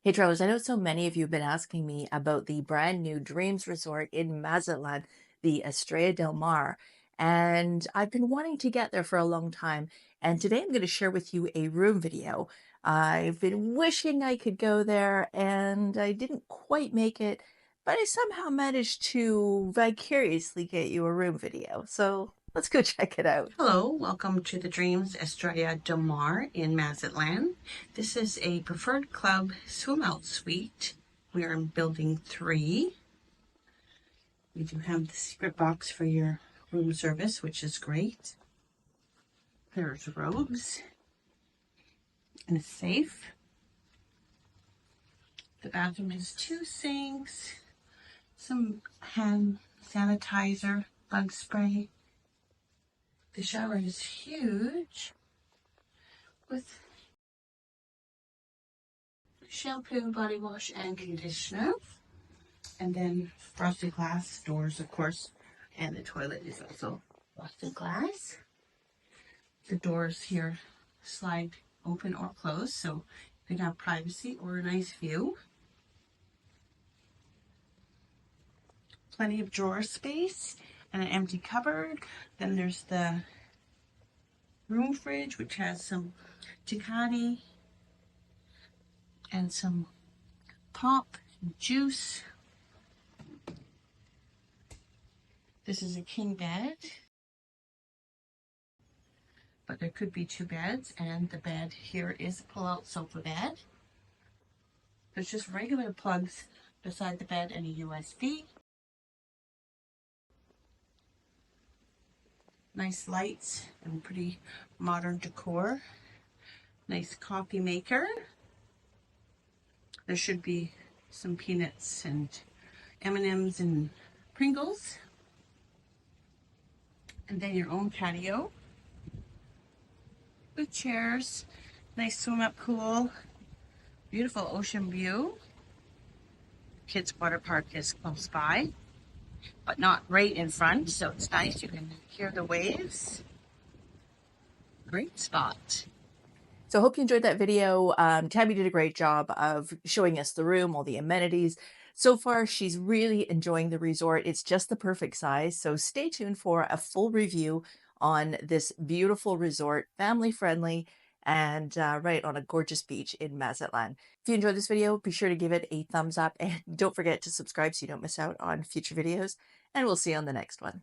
Hey, travelers, I know so many of you have been asking me about the brand new Dreams Resort in Mazatlan, the Estrella Del Mar. And I've been wanting to get there for a long time. And today I'm going to share with you a room video. I've been wishing I could go there and I didn't quite make it, but I somehow managed to vicariously get you a room video. So let's go check it out. Hello, welcome to the Dreams Estrella Del Mar in Mazatlan. This is a preferred club swim out suite. We are in building 3. We do have the secret box for your room service, which is great. There's robes and a safe. The bathroom has 2 sinks, some hand sanitizer, bug spray. The shower is huge with shampoo, body wash, and conditioner. And then frosted glass doors, of course, and the toilet is also frosted glass. The doors here slide open or close, so you can have privacy or a nice view. Plenty of drawer space and an empty cupboard. Then there's the room fridge, which has some carte and some pop and juice. This is a king bed, but there could be 2 beds, and the bed here is a pull-out sofa bed. There's just regular plugs beside the bed and a USB. Nice lights and pretty modern decor. Nice coffee maker. There should be some peanuts and M&Ms and Pringles. And then your own patio with chairs, nice swim up pool, beautiful ocean view. Kids water park is close by, but not right in front, so it's nice. You can hear the waves. Great spot. So I hope you enjoyed that video. Tabby did a great job of showing us the room, all the amenities. So far, she's really enjoying the resort. It's just the perfect size. So stay tuned for a full review on this beautiful resort, family friendly, and right on a gorgeous beach in Mazatlan. If you enjoyed this video, be sure to give it a thumbs up and don't forget to subscribe so you don't miss out on future videos. And we'll see you on the next one.